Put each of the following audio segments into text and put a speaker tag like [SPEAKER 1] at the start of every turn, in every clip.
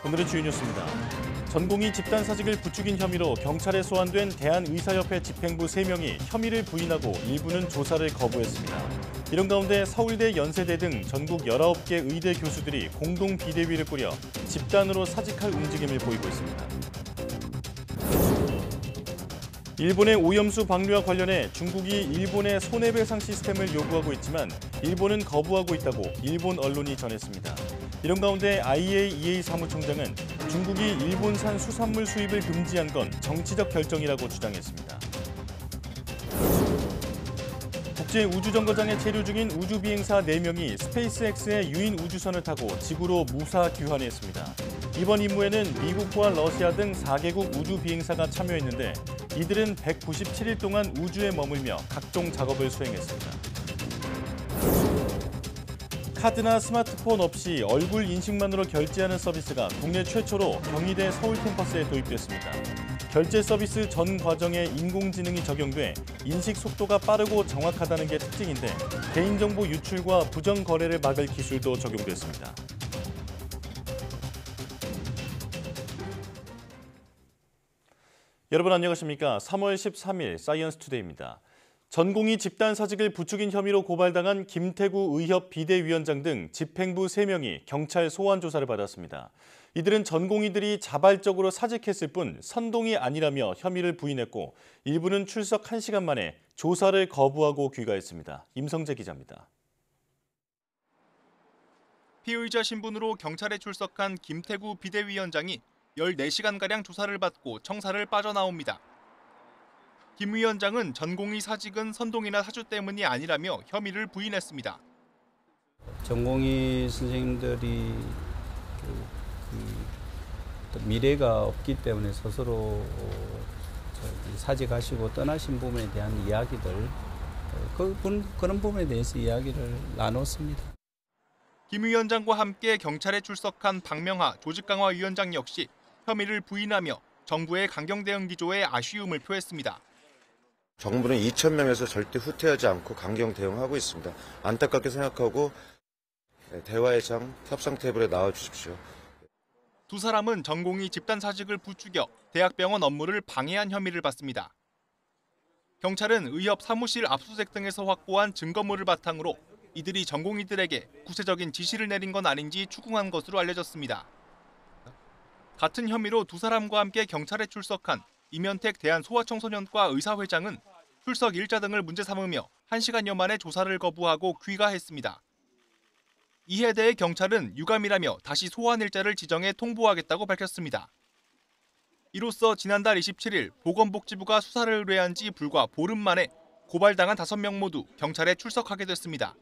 [SPEAKER 1] 오늘의 주요 뉴스입니다. 전공의 집단 사직을 부추긴 혐의로 경찰에 소환된 대한의사협회 집행부 3명이 혐의를 부인하고 일부는 조사를 거부했습니다. 이런 가운데 서울대, 연세대 등 전국 19개 의대 교수들이 공동 비대위를 꾸려 집단으로 사직할 움직임을 보이고 있습니다. 일본의 오염수 방류와 관련해 중국이 일본의 손해배상 시스템을 요구하고 있지만 일본은 거부하고 있다고 일본 언론이 전했습니다. 이런 가운데 IAEA 사무총장은 중국이 일본산 수산물 수입을 금지한 건 정치적 결정이라고 주장했습니다. 국제우주정거장에 체류 중인 우주비행사 4명이 스페이스X의 유인 우주선을 타고 지구로 무사 귀환했습니다. 이번 임무에는 미국과 러시아 등 4개국 우주비행사가 참여했는데 이들은 197일 동안 우주에 머물며 각종 작업을 수행했습니다. 카드나 스마트폰 없이 얼굴 인식만으로 결제하는 서비스가 국내 최초로 경희대 서울 캠퍼스에 도입됐습니다. 결제 서비스 전 과정에 인공지능이 적용돼 인식 속도가 빠르고 정확하다는 게 특징인데 개인정보 유출과 부정 거래를 막을 기술도 적용됐습니다. 여러분 안녕하십니까? 3월 13일 사이언스 투데이입니다. 전공의 집단 사직을 부추긴 혐의로 고발당한 김태구 의협 비대위원장 등 집행부 3명이 경찰 소환 조사를 받았습니다. 이들은 전공의들이 자발적으로 사직했을 뿐 선동이 아니라며 혐의를 부인했고 일부는 출석 1시간 만에 조사를 거부하고 귀가했습니다. 임성재 기자입니다.
[SPEAKER 2] 피의자 신분으로 경찰에 출석한 김태구 비대위원장이 14시간가량 조사를 받고 청사를 빠져나옵니다. 김 위원장은 전공의 사직은 선동이나 사주 때문이 아니라며 혐의를 부인했습니다.
[SPEAKER 3] 전공의 선생님들이 미래가 없기 때문에 스스로 사직하시고 떠나신 부분에 대한 이야기들, 그런 부분에 대해서 이야기를 나눴습니다.
[SPEAKER 2] 김 위원장과 함께 경찰에 출석한 박명하 조직강화위원장 역시 혐의를 부인하며 정부의 강경 대응 기조에 아쉬움을 표했습니다.
[SPEAKER 4] 정부는 2,000명에서 절대 후퇴하지 않고 강경 대응하고 있습니다. 안타깝게 생각하고 대화의 장, 협상 테이블에 나와 주십시오.
[SPEAKER 2] 두 사람은 전공의 집단 사직을 부추겨 대학병원 업무를 방해한 혐의를 받습니다. 경찰은 의협 사무실 압수수색 등에서 확보한 증거물을 바탕으로 이들이 전공의들에게 구체적인 지시를 내린 건 아닌지 추궁한 것으로 알려졌습니다. 같은 혐의로 두 사람과 함께 경찰에 출석한 이면택 대한소아청소년과 의사회장은 출석 일자 등을 문제 삼으며 1시간여 만에 조사를 거부하고 귀가했습니다. 이에 대해 경찰은 유감이라며 다시 소환 일자를 지정해 통보하겠다고 밝혔습니다. 이로써 지난달 27일 보건복지부가 수사를 의뢰한 지 불과 보름 만에 고발당한 5명 모두 경찰에 출석하게 됐습니다.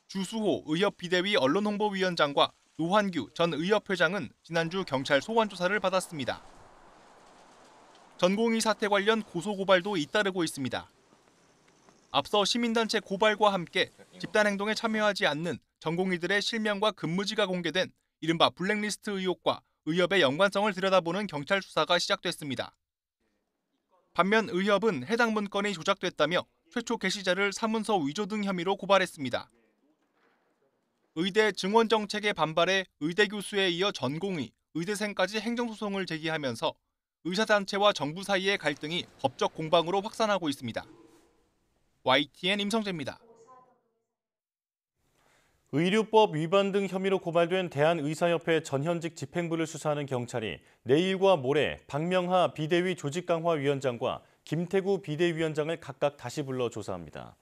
[SPEAKER 2] 주수호 의협 비대위 언론홍보위원장과 노환규 전 의협회장은 지난주 경찰 소환 조사를 받았습니다. 전공의 사태 관련 고소고발도 잇따르고 있습니다. 앞서 시민단체 고발과 함께 집단행동에 참여하지 않는 전공의들의 실명과 근무지가 공개된 이른바 블랙리스트 의혹과 의협의 연관성을 들여다보는 경찰 수사가 시작됐습니다. 반면 의협은 해당 문건이 조작됐다며 최초 게시자를 사문서 위조 등 혐의로 고발했습니다. 의대 증원 정책에 반발해 의대 교수에 이어 전공의, 의대생까지 행정소송을 제기하면서 의사단체와 정부 사이의 갈등이 법적 공방으로 확산하고 있습니다. YTN 임성재입니다.
[SPEAKER 1] 의료법 위반 등 혐의로 고발된 대한의사협회 전현직 집행부를 수사하는 경찰이 내일과 모레 박명하 비대위 조직강화위원장과 김태구 비대위원장을 각각 다시 불러 조사합니다.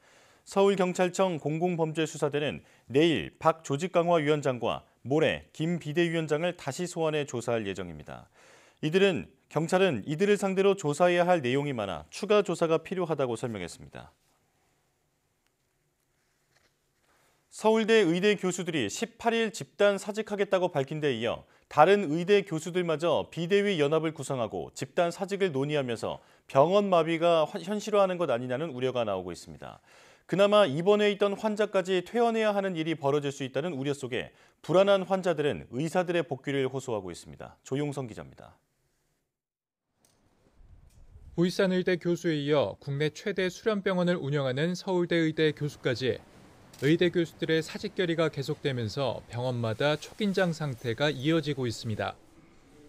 [SPEAKER 1] 서울경찰청 공공범죄수사대는 내일 박 조직강화위원장과 모레 김 비대위원장을 다시 소환해 조사할 예정입니다. 경찰은 이들을 상대로 조사해야 할 내용이 많아 추가 조사가 필요하다고 설명했습니다. 서울대 의대 교수들이 18일 집단 사직하겠다고 밝힌 데 이어 다른 의대 교수들마저 비대위 연합을 구성하고 집단 사직을 논의하면서 병원 마비가 현실화하는 것 아니냐는 우려가 나오고 있습니다. 그나마 입원해 있던 환자까지 퇴원해야 하는 일이 벌어질 수 있다는 우려 속에 불안한 환자들은 의사들의 복귀를 호소하고 있습니다. 조용성 기자입니다.
[SPEAKER 5] 보이산 의대 교수에 이어 국내 최대 수련병원을 운영하는 서울대 의대 교수까지 의대 교수들의 사직결의가 계속되면서 병원마다 초긴장 상태가 이어지고 있습니다.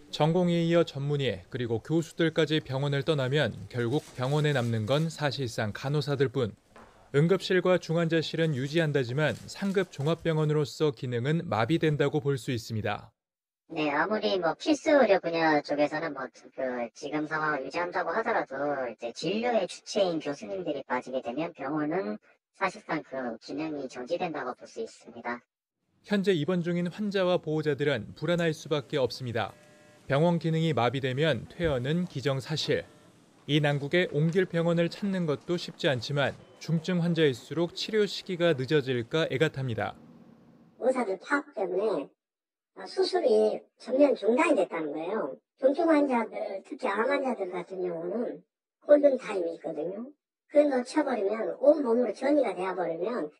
[SPEAKER 5] 전공의에 이어 전문의 그리고 교수들까지 병원을 떠나면 결국 병원에 남는 건 사실상 간호사들뿐. 응급실과 중환자실은 유지한다지만 상급 종합병원으로서 기능은 마비된다고 볼 수 있습니다.
[SPEAKER 6] 네, 아무리 필수 의료 분야 쪽에서는 지금 상황을 유지한다고 하더라도 이제 진료의 주체인 교수님들이 빠지게 되면 병원은 사실상 그 기능이 정지된다고 볼 수 있습니다.
[SPEAKER 5] 현재 입원 중인 환자와 보호자들은 불안할 수밖에 없습니다. 병원 기능이 마비되면 퇴원은 기정사실. 이 난국에 옮길 병원을 찾는 것도 쉽지 않지만 중증 환자일수록 치료 시기가 늦어질까 애같합니다.
[SPEAKER 7] 의사들 파악 때문에 수술이 전면 중단이 됐다는 거예요. 중증 환자들, 특히 암 환자들 같은 경우는 골든타임이 있거든요. 그걸 놓쳐버리면 온몸으로 전이가 되어버리면.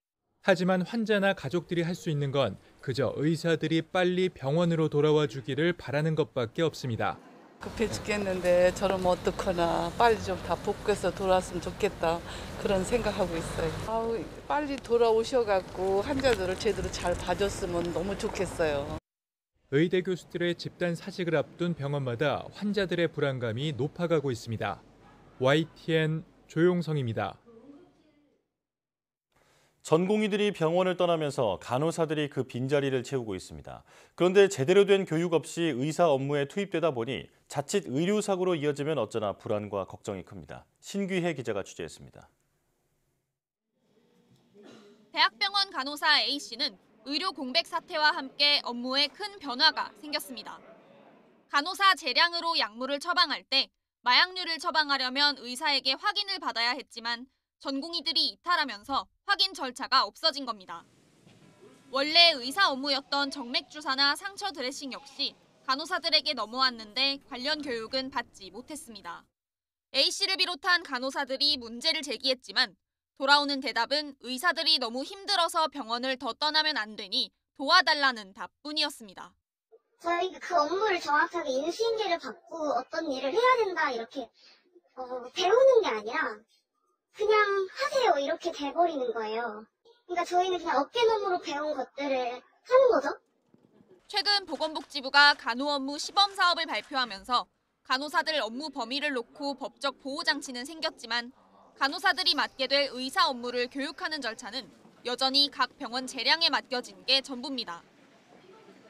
[SPEAKER 5] 하지만 환자나 가족들이 할 수 있는 건 그저 의사들이 빨리 병원으로 돌아와 주기를 바라는 것밖에 없습니다.
[SPEAKER 8] 급해 죽겠는데 저러면 어떡하나. 빨리 좀 다 복구해서 돌아왔으면 좋겠다. 그런 생각하고 있어요. 빨리 돌아오셔갖고 환자들을 제대로 잘 봐줬으면 너무 좋겠어요.
[SPEAKER 5] 의대 교수들의 집단 사직을 앞둔 병원마다 환자들의 불안감이 높아가고 있습니다. YTN 조용성입니다.
[SPEAKER 1] 전공의들이 병원을 떠나면서 간호사들이 그 빈자리를 채우고 있습니다. 그런데 제대로 된 교육 없이 의사 업무에 투입되다 보니 자칫 의료사고로 이어지면 어쩌나 불안과 걱정이 큽니다. 신귀혜 기자가 취재했습니다.
[SPEAKER 9] 대학병원 간호사 A씨는 의료 공백 사태와 함께 업무에 큰 변화가 생겼습니다. 간호사 재량으로 약물을 처방할 때 마약류를 처방하려면 의사에게 확인을 받아야 했지만 전공의들이 이탈하면서 확인 절차가 없어진 겁니다. 원래 의사 업무였던 정맥 주사나 상처 드레싱 역시 간호사들에게 넘어왔는데 관련 교육은 받지 못했습니다. A씨를 비롯한 간호사들이 문제를 제기했지만 돌아오는 대답은 의사들이 너무 힘들어서 병원을 더 떠나면 안 되니 도와달라는 답뿐이었습니다.
[SPEAKER 7] 저희가 그 업무를 정확하게 인수인계를 받고 어떤 일을 해야 된다 이렇게 배우는 게 아니라 그냥 하세요 이렇게 돼버리는 거예요. 그러니까 저희는 그냥 어깨너머로 배운 것들을 하는 거죠.
[SPEAKER 9] 최근 보건복지부가 간호 업무 시범 사업을 발표하면서 간호사들 업무 범위를 놓고 법적 보호장치는 생겼지만 간호사들이 맡게 될 의사 업무를 교육하는 절차는 여전히 각 병원 재량에 맡겨진 게 전부입니다.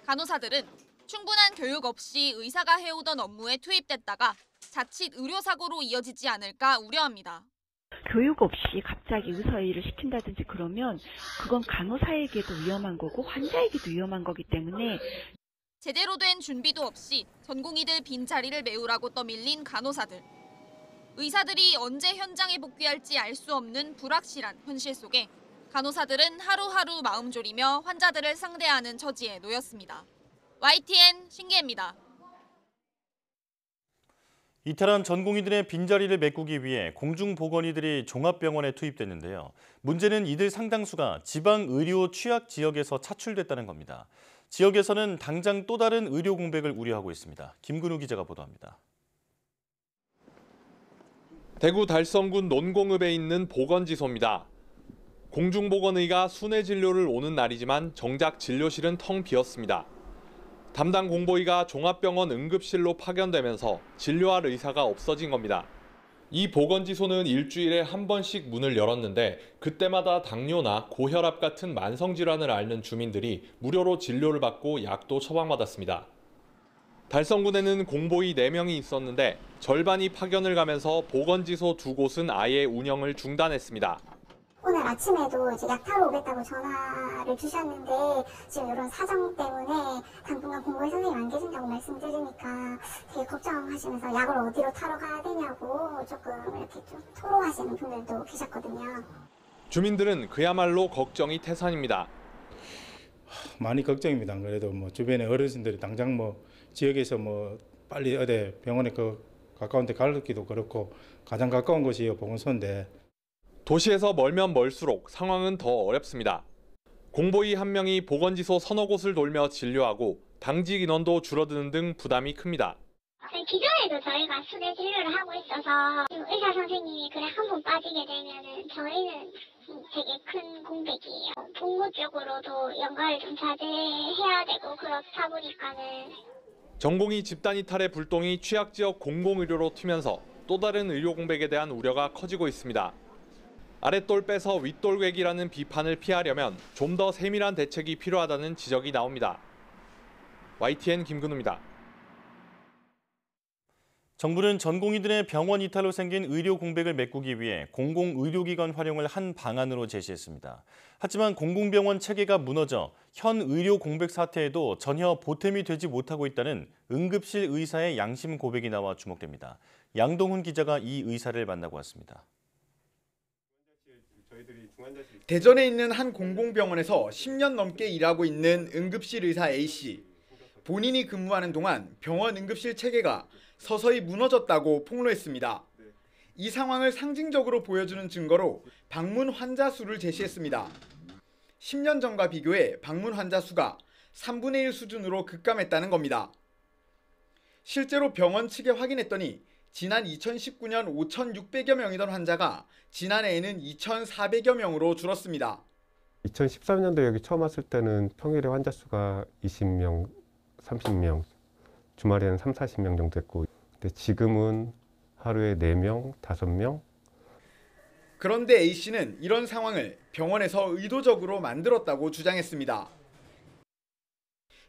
[SPEAKER 9] 간호사들은 충분한 교육 없이 의사가 해오던 업무에 투입됐다가 자칫 의료사고로 이어지지 않을까 우려합니다.
[SPEAKER 10] 교육 없이 갑자기 의사 일을 시킨다든지 그러면 그건 간호사에게도 위험한 거고 환자에게도 위험한 거기 때문에
[SPEAKER 9] 제대로 된 준비도 없이 전공의들 빈자리를 메우라고 떠밀린 간호사들. 의사들이 언제 현장에 복귀할지 알 수 없는 불확실한 현실 속에 간호사들은 하루하루 마음 졸이며 환자들을 상대하는 처지에 놓였습니다. YTN 신기혜입니다.
[SPEAKER 1] 이탈한 전공의들의 빈자리를 메꾸기 위해 공중보건의들이 종합병원에 투입됐는데요. 문제는 이들 상당수가 지방의료 취약 지역에서 차출됐다는 겁니다. 지역에서는 당장 또 다른 의료 공백을 우려하고 있습니다. 김근우 기자가 보도합니다.
[SPEAKER 11] 대구 달성군 논공읍에 있는 보건지소입니다. 공중보건의가 순회 진료를 오는 날이지만 정작 진료실은 텅 비었습니다. 담당 공보의가 종합병원 응급실로 파견되면서 진료할 의사가 없어진 겁니다. 이 보건지소는 일주일에 한 번씩 문을 열었는데 그때마다 당뇨나 고혈압 같은 만성질환을 앓는 주민들이 무료로 진료를 받고 약도 처방받았습니다. 달성군에는 공보의 4명이 있었는데 절반이 파견을 가면서 보건지소 2곳은 아예 운영을 중단했습니다.
[SPEAKER 7] 오늘 아침에도 이제 약 타러 오겠다고 전화를 주셨는데 지금 이런 사정 때문에 당분간 공보의 선생님 안 계신다고 말씀드리니까 되게 걱정하시면서 약을 어디로 타러 가야 되냐고 조금 이렇게 좀 토로하시는 분들도 계셨거든요.
[SPEAKER 11] 주민들은 그야말로 걱정이 태산입니다.
[SPEAKER 12] 많이 걱정입니다. 그래도 주변에 어르신들이 당장 지역에서 빨리 어디 병원에 가까운 데 가기도 그렇고 가장 가까운 곳이 보건소인데
[SPEAKER 11] 도시에서 멀면 멀수록 상황은 더 어렵습니다. 공보의 한 명이 보건지소 서너 곳을 돌며 진료하고 당직 인원도 줄어드는 등 부담이 큽니다.
[SPEAKER 7] 기존에도 저희가 순회 진료를 하고 있어서 의사 선생님이 그래 한 번 빠지게 되면은 저희는 되게 큰 공백이에요. 본고 쪽으로도 연가를 좀 자제해야 되고 그렇다 보니까는
[SPEAKER 11] 전공의 집단 이탈의 불똥이 취약지역 공공의료로 튀면서 또 다른 의료 공백에 대한 우려가 커지고 있습니다. 아랫돌 빼서 윗돌 괴기라는 비판을 피하려면 좀 더 세밀한 대책이 필요하다는 지적이 나옵니다. YTN 김근우입니다.
[SPEAKER 1] 정부는 전공의들의 병원 이탈로 생긴 의료 공백을 메꾸기 위해 공공의료기관 활용을 한 방안으로 제시했습니다. 하지만 공공병원 체계가 무너져 현 의료 공백 사태에도 전혀 보탬이 되지 못하고 있다는 응급실 의사의 양심 고백이 나와 주목됩니다. 양동훈 기자가 이 의사를 만나고 왔습니다.
[SPEAKER 13] 대전에 있는 한 공공병원에서 10년 넘게 일하고 있는 응급실 의사 A씨. 본인이 근무하는 동안 병원 응급실 체계가 서서히 무너졌다고 폭로했습니다. 이 상황을 상징적으로 보여주는 증거로 방문 환자 수를 제시했습니다. 10년 전과 비교해 방문 환자 수가 3분의 1 수준으로 급감했다는 겁니다. 실제로 병원 측에 확인했더니 지난 2019년 5,600여 명이던 환자가 지난해에는 2,400여 명으로 줄었습니다.
[SPEAKER 14] 2013년도에 여기 처음 왔을 때는 평일에 환자 수가 20명, 30명, 주말에는 3, 40명 정도 됐고, 근데 지금은 하루에 4명, 5명.
[SPEAKER 13] 그런데 A씨는 이런 상황을 병원에서 의도적으로 만들었다고 주장했습니다.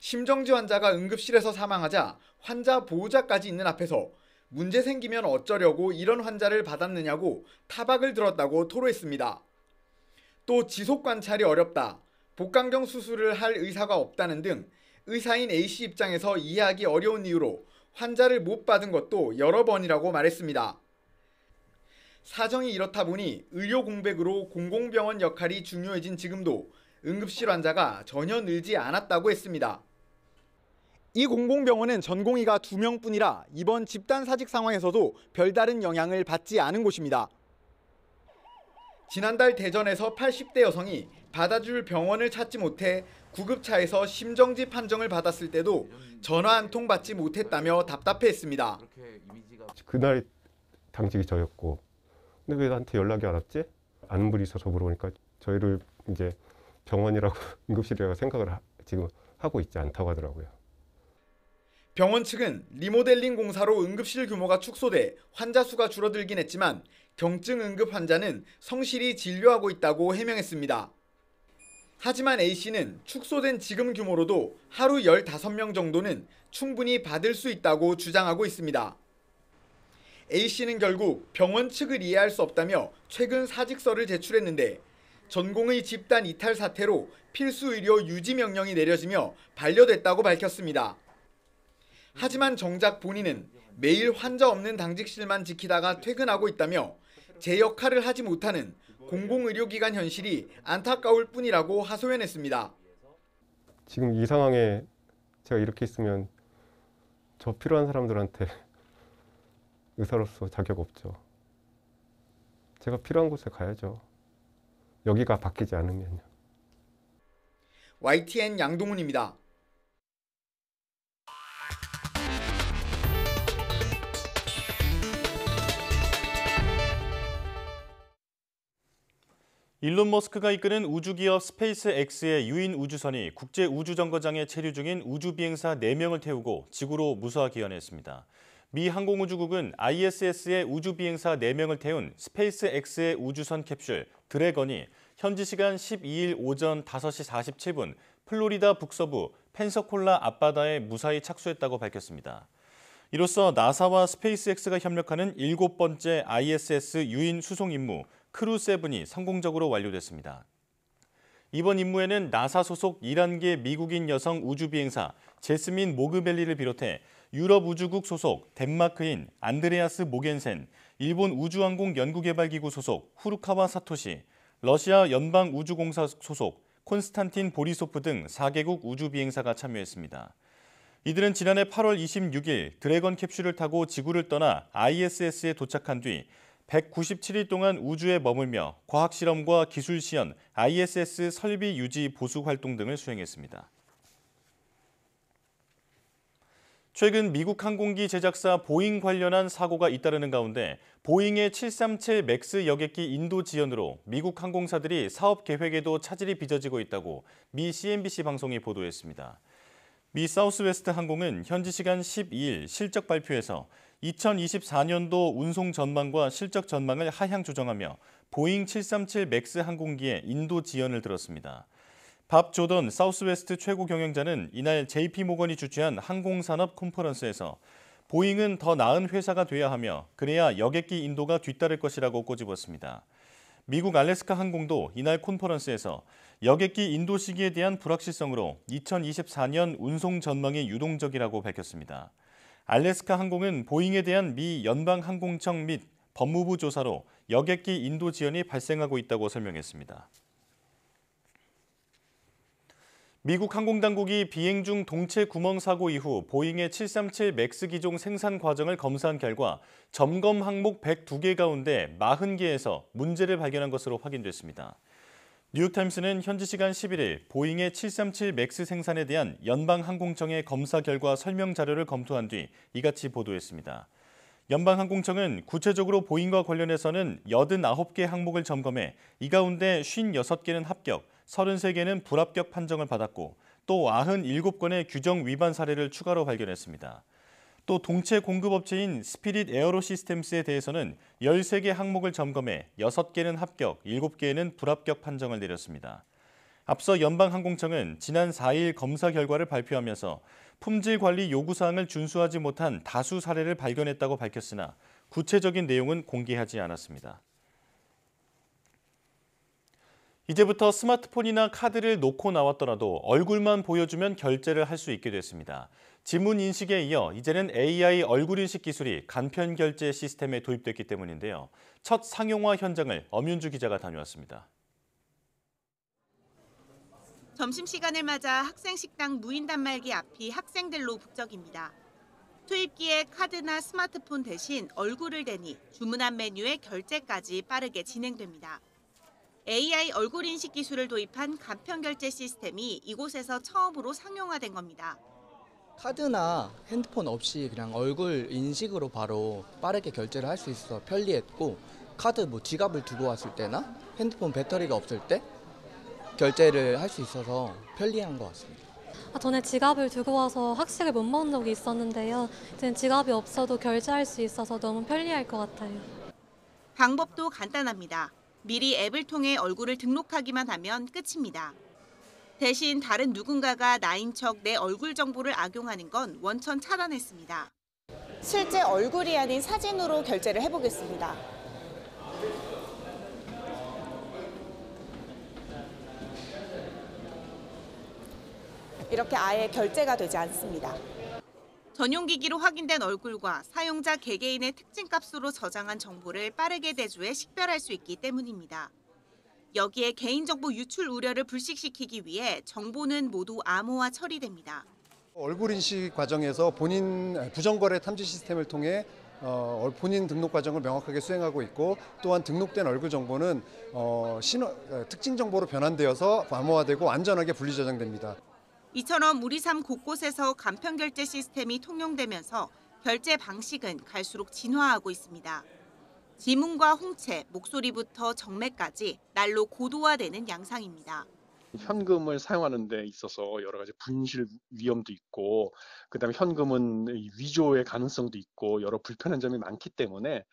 [SPEAKER 13] 심정지 환자가 응급실에서 사망하자 환자 보호자까지 있는 앞에서 문제 생기면 어쩌려고 이런 환자를 받았느냐고 타박을 들었다고 토로했습니다. 또 지속 관찰이 어렵다, 복강경 수술을 할 의사가 없다는 등 의사인 A씨 입장에서 이해하기 어려운 이유로 환자를 못 받은 것도 여러 번이라고 말했습니다. 사정이 이렇다 보니 의료 공백으로 공공병원 역할이 중요해진 지금도 응급실 환자가 전혀 늘지 않았다고 했습니다. 이 공공병원은 전공의가 2명뿐이라 이번 집단 사직 상황에서도 별다른 영향을 받지 않은 곳입니다. 지난달 대전에서 80대 여성이 받아줄 병원을 찾지 못해 구급차에서 심정지 판정을 받았을 때도 전화 한 통 받지 못했다며 답답해했습니다.
[SPEAKER 14] 그날 당직이 저였고, 근데 왜 나한테 연락이 안 왔지? 아는 분이 있어서 물어보니까 저희를 이제 병원이라고 응급실이라고 생각을 지금 하고 있지 않다고 하더라고요.
[SPEAKER 13] 병원 측은 리모델링 공사로 응급실 규모가 축소돼 환자 수가 줄어들긴 했지만 경증 응급 환자는 성실히 진료하고 있다고 해명했습니다. 하지만 A씨는 축소된 지금 규모로도 하루 15명 정도는 충분히 받을 수 있다고 주장하고 있습니다. A씨는 결국 병원 측을 이해할 수 없다며 최근 사직서를 제출했는데 전공의 집단 이탈 사태로 필수 의료 유지 명령이 내려지며 반려됐다고 밝혔습니다. 하지만 정작 본인은 매일 환자 없는 당직실만 지키다가 퇴근하고 있다며 제 역할을 하지 못하는 공공의료기관 현실이 안타까울 뿐이라고 하소연했습니다.
[SPEAKER 14] 지금 이 상황에 제가 이렇게 있으면 저 필요한 사람들한테 의사로서 자격 없죠. 제가 필요한 곳에 가야죠. 여기가 바뀌지 않으면요.
[SPEAKER 13] YTN 양동훈입니다.
[SPEAKER 1] 일론 머스크가 이끄는 우주기업 스페이스X의 유인 우주선이 국제우주정거장에 체류 중인 우주비행사 4명을 태우고 지구로 무사 귀환했습니다. 미 항공우주국은 ISS의 우주비행사 4명을 태운 스페이스X의 우주선 캡슐 드래건이 현지 시간 12일 오전 5시 47분 플로리다 북서부 펜서콜라 앞바다에 무사히 착수했다고 밝혔습니다. 이로써 나사와 스페이스X가 협력하는 7번째 ISS 유인 수송 임무 크루7이 성공적으로 완료됐습니다. 이번 임무에는 나사 소속 11개 미국인 여성 우주비행사 제스민 모그벨리를 비롯해 유럽 우주국 소속 덴마크인 안드레아스 모겐센, 일본 우주항공연구개발기구 소속 후루카와 사토시, 러시아 연방우주공사 소속 콘스탄틴 보리소프 등 4개국 우주비행사가 참여했습니다. 이들은 지난해 8월 26일 드래건 캡슐을 타고 지구를 떠나 ISS에 도착한 뒤 197일 동안 우주에 머물며 과학실험과 기술시연, ISS 설비 유지 보수 활동 등을 수행했습니다. 최근 미국 항공기 제작사 보잉 관련한 사고가 잇따르는 가운데 보잉의 737 맥스 여객기 인도 지연으로 미국 항공사들이 사업 계획에도 차질이 빚어지고 있다고 미 CNBC 방송이 보도했습니다. 미 사우스웨스트 항공은 현지 시간 12일 실적 발표에서 2024년도 운송 전망과 실적 전망을 하향 조정하며 보잉 737 맥스 항공기의 인도 지연을 들었습니다. 밥 조던 사우스웨스트 최고 경영자는 이날 JP모건이 주최한 항공산업 컨퍼런스에서 보잉은 더 나은 회사가 돼야 하며 그래야 여객기 인도가 뒤따를 것이라고 꼬집었습니다. 미국 알래스카 항공도 이날 컨퍼런스에서 여객기 인도 시기에 대한 불확실성으로 2024년 운송 전망이 유동적이라고 밝혔습니다. 알래스카 항공은 보잉에 대한 미 연방항공청 및 법무부 조사로 여객기 인도 지연이 발생하고 있다고 설명했습니다. 미국 항공당국이 비행 중 동체 구멍 사고 이후 보잉의 737 맥스 기종 생산 과정을 검사한 결과 점검 항목 102개 가운데 40개에서 문제를 발견한 것으로 확인됐습니다. 뉴욕타임스는 현지 시간 11일 보잉의 737 맥스 생산에 대한 연방항공청의 검사 결과 설명 자료를 검토한 뒤 이같이 보도했습니다. 연방항공청은 구체적으로 보잉과 관련해서는 89개 항목을 점검해 이 가운데 56개는 합격, 33개는 불합격 판정을 받았고 또 97건의 규정 위반 사례를 추가로 발견했습니다. 또 동체 공급업체인 스피릿 에어로 시스템스에 대해서는 13개 항목을 점검해 6개는 합격, 7개는 불합격 판정을 내렸습니다. 앞서 연방항공청은 지난 4일 검사 결과를 발표하면서 품질 관리 요구사항을 준수하지 못한 다수 사례를 발견했다고 밝혔으나 구체적인 내용은 공개하지 않았습니다. 이제부터 스마트폰이나 카드를 놓고 나왔더라도 얼굴만 보여주면 결제를 할 수 있게 됐습니다. 지문 인식에 이어 이제는 AI 얼굴 인식 기술이 간편 결제 시스템에 도입됐기 때문인데요. 첫 상용화 현장을 엄윤주 기자가 다녀왔습니다.
[SPEAKER 15] 점심시간을 맞아 학생 식당 무인 단말기 앞이 학생들로 북적입니다. 투입기에 카드나 스마트폰 대신 얼굴을 대니 주문한 메뉴의 결제까지 빠르게 진행됩니다. AI 얼굴 인식 기술을 도입한 간편 결제 시스템이 이곳에서 처음으로 상용화된 겁니다.
[SPEAKER 16] 카드나 핸드폰 없이 그냥 얼굴 인식으로 바로 빠르게 결제를 할 수 있어서 편리했고, 카드 지갑을 두고 왔을 때나 핸드폰 배터리가 없을 때 결제를 할 수 있어서 편리한 것 같습니다.
[SPEAKER 17] 전에 지갑을 두고 와서 학식을 못 먹은 적이 있었는데요. 이제는 지갑이 없어도 결제할 수 있어서 너무 편리할 것 같아요.
[SPEAKER 15] 방법도 간단합니다. 미리 앱을 통해 얼굴을 등록하기만 하면 끝입니다. 대신 다른 누군가가 나인 척 내 얼굴 정보를 악용하는 건 원천 차단했습니다.
[SPEAKER 18] 실제 얼굴이 아닌 사진으로 결제를 해보겠습니다. 이렇게 아예 결제가 되지 않습니다.
[SPEAKER 15] 전용 기기로 확인된 얼굴과 사용자 개개인의 특징 값으로 저장한 정보를 빠르게 대조해 식별할 수 있기 때문입니다. 여기에 개인정보 유출 우려를 불식시키기 위해 정보는 모두 암호화 처리됩니다.
[SPEAKER 19] 얼굴 인식 과정에서 본인 부정거래 탐지 시스템을 통해 본인 등록 과정을 명확하게 수행하고 있고, 또한 등록된 얼굴 정보는 특징 정보로 변환되어서 암호화되고 안전하게 분리 저장됩니다.
[SPEAKER 15] 이처럼 우리 삶 곳곳에서 간편 결제 시스템이 통용되면서 결제 방식은 갈수록 진화하고 있습니다. 지문과 홍채, 목소리부터 정맥까지 날로 고도화되는 양상입니다.
[SPEAKER 20] 현금을 사용하는 데 있어서 여러 가지 분실 위험도 있고, 그다음에 현금은 위조의 가능성도 있고 여러 불편한 점이 많기 때문에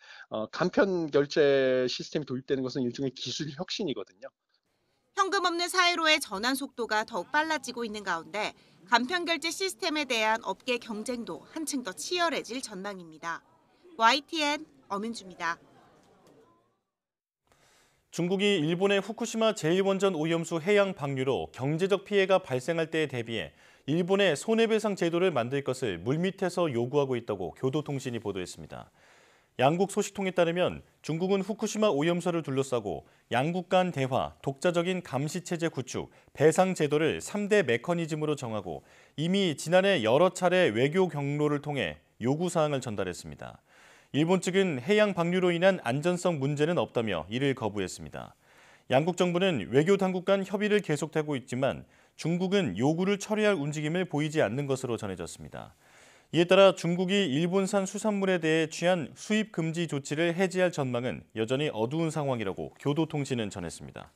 [SPEAKER 20] 간편 결제 시스템이 도입되는 것은 일종의 기술 혁신이거든요.
[SPEAKER 15] 현금 없는 사회로의 전환 속도가 더욱 빨라지고 있는 가운데 간편 결제 시스템에 대한 업계 경쟁도 한층 더 치열해질 전망입니다. YTN 엄윤주입니다.
[SPEAKER 1] 중국이 일본의 후쿠시마 제1원전 오염수 해양 방류로 경제적 피해가 발생할 때에 대비해 일본의 손해배상 제도를 만들 것을 물밑에서 요구하고 있다고 교도통신이 보도했습니다. 양국 소식통에 따르면 중국은 후쿠시마 오염수를 둘러싸고 양국 간 대화, 독자적인 감시체제 구축, 배상 제도를 3대 메커니즘으로 정하고 이미 지난해 여러 차례 외교 경로를 통해 요구사항을 전달했습니다. 일본 측은 해양 방류로 인한 안전성 문제는 없다며 이를 거부했습니다. 양국 정부는 외교 당국 간 협의를 계속하고 있지만 중국은 요구를 철회할 움직임을 보이지 않는 것으로 전해졌습니다. 이에 따라 중국이 일본산 수산물에 대해 취한 수입 금지 조치를 해제할 전망은 여전히 어두운 상황이라고 교도통신은 전했습니다.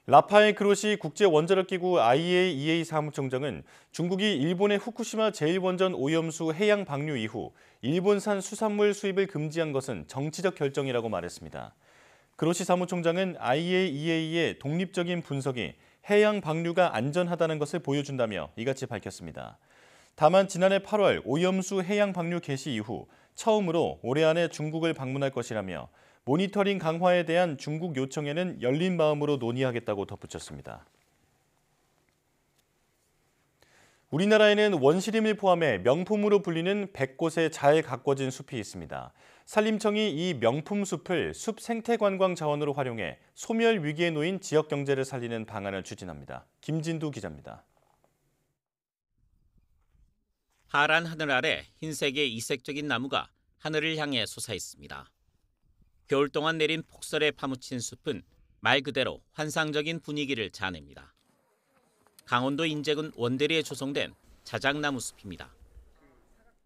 [SPEAKER 1] 라파엘 그로시 국제원자력기구 IAEA 사무총장은 중국이 일본의 후쿠시마 제1원전 오염수 해양 방류 이후 일본산 수산물 수입을 금지한 것은 정치적 결정이라고 말했습니다. 그로시 사무총장은 IAEA의 독립적인 분석이 해양 방류가 안전하다는 것을 보여준다며 이같이 밝혔습니다. 다만 지난해 8월 오염수 해양 방류 개시 이후 처음으로 올해 안에 중국을 방문할 것이라며 모니터링 강화에 대한 중국 요청에는 열린 마음으로 논의하겠다고 덧붙였습니다. 우리나라에는 원시림을 포함해 명품으로 불리는 100곳의 잘 가꿔진 숲이 있습니다. 산림청이 이 명품 숲을 숲 생태관광 자원으로 활용해 소멸 위기에 놓인 지역 경제를 살리는 방안을 추진합니다. 김진두 기자입니다.
[SPEAKER 21] 파란 하늘 아래 흰색의 이색적인 나무가 하늘을 향해 솟아 있습니다. 겨울 동안 내린 폭설에 파묻힌 숲은 말 그대로 환상적인 분위기를 자아냅니다. 강원도 인제군 원대리에 조성된 자작나무 숲입니다.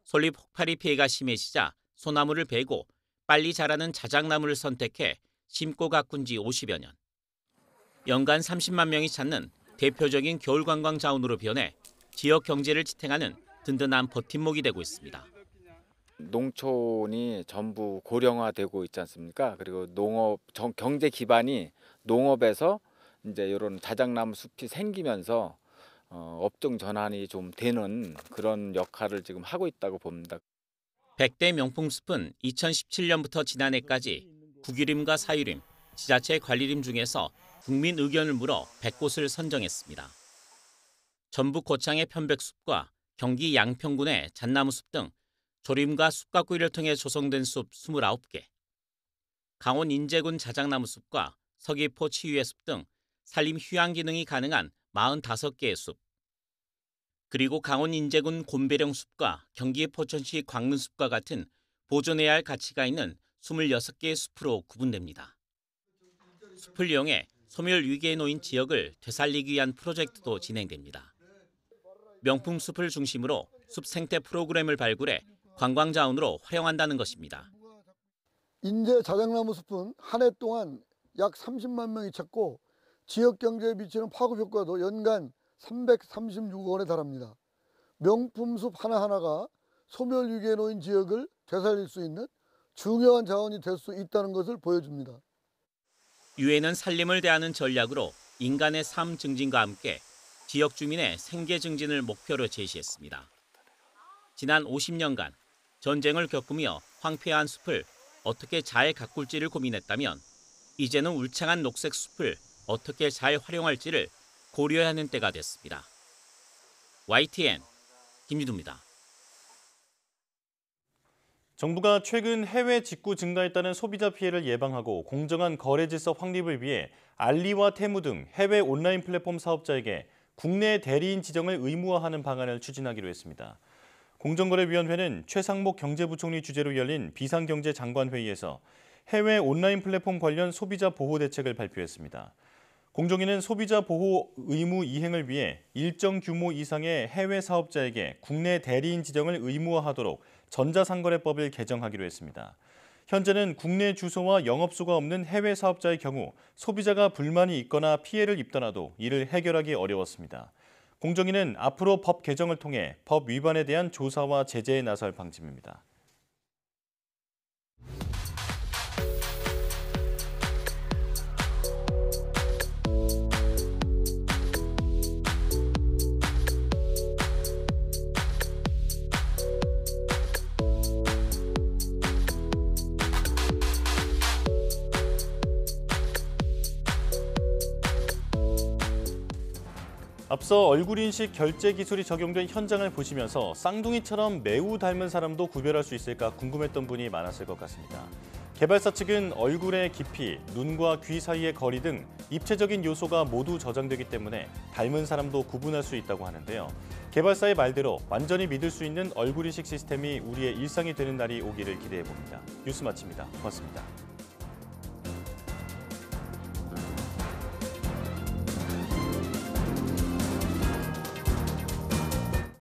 [SPEAKER 21] 솔잎 혹파리 피해가 심해지자 소나무를 베고 빨리 자라는 자작나무를 선택해 심고 가꾼 지 50여 년. 연간 30만 명이 찾는 대표적인 겨울 관광 자원으로 변해 지역 경제를 지탱하는 든든한 버팀목이 되고 있습니다.
[SPEAKER 22] 농촌이 전부 고령화되고 있지 않습니까? 그리고 농업 경제 기반이 농업에서 이제 이런 자작나무 숲이 생기면서 업종 전환이 좀 되는 그런 역할을 지금 하고 있다고 봅니다.
[SPEAKER 21] 100대 명품 숲은 2017년부터 지난해까지 국유림과 사유림, 지자체 관리림 중에서 국민 의견을 물어 100곳을 선정했습니다. 전북 고창의 편백숲과 경기 양평군의 잣나무숲 등 조림과 숲가꾸기를 통해 조성된 숲 29개, 강원 인제군 자작나무숲과 서귀포 치유의 숲 등 산림 휴양 기능이 가능한 45개의 숲, 그리고 강원 인제군 곤배령 숲과 경기 포천시 광릉숲과 같은 보존해야 할 가치가 있는 26개의 숲으로 구분됩니다. 숲을 이용해 소멸 위기에 놓인 지역을 되살리기 위한 프로젝트도 진행됩니다. 명품 숲을 중심으로 숲 생태 프로그램을 발굴해 관광 자원으로 활용한다는 것입니다.
[SPEAKER 23] 인제 자작나무 숲은 한 해 동안 약 30만 명이 찾고 지역 경제에 미치는 파급 효과도 연간 336억 원에 달합니다. 명품 숲 하나하나가 소멸 위기에 놓인 지역을 되살릴 수 있는 중요한 자원이 될 수 있다는 것을 보여줍니다.
[SPEAKER 21] 유엔은 산림을 대하는 전략으로 인간의 삶 증진과 함께 지역 주민의 생계 증진을 목표로 제시했습니다. 지난 50년간 전쟁을 겪으며 황폐한 숲을 어떻게 잘 가꿀지를 고민했다면 이제는 울창한 녹색 숲을 어떻게 잘 활용할지를 고려해야 하는 때가 됐습니다. YTN 김유두입니다.
[SPEAKER 1] 정부가 최근 해외 직구 증가했다는 소비자 피해를 예방하고 공정한 거래 질서 확립을 위해 알리와 테무 등 해외 온라인 플랫폼 사업자에게 국내 대리인 지정을 의무화하는 방안을 추진하기로 했습니다. 공정거래위원회는 최상목 경제부총리 주재로 열린 비상경제장관회의에서 해외 온라인 플랫폼 관련 소비자 보호 대책을 발표했습니다. 공정위는 소비자 보호 의무 이행을 위해 일정 규모 이상의 해외 사업자에게 국내 대리인 지정을 의무화하도록 전자상거래법을 개정하기로 했습니다. 현재는 국내 주소와 영업소가 없는 해외 사업자의 경우 소비자가 불만이 있거나 피해를 입더라도 이를 해결하기 어려웠습니다. 공정위는 앞으로 법 개정을 통해 법 위반에 대한 조사와 제재에 나설 방침입니다. 앞서 얼굴인식 결제 기술이 적용된 현장을 보시면서 쌍둥이처럼 매우 닮은 사람도 구별할 수 있을까 궁금했던 분이 많았을 것 같습니다. 개발사 측은 얼굴의 깊이, 눈과 귀 사이의 거리 등 입체적인 요소가 모두 저장되기 때문에 닮은 사람도 구분할 수 있다고 하는데요. 개발사의 말대로 완전히 믿을 수 있는 얼굴인식 시스템이 우리의 일상이 되는 날이 오기를 기대해봅니다. 뉴스 마칩니다. 고맙습니다.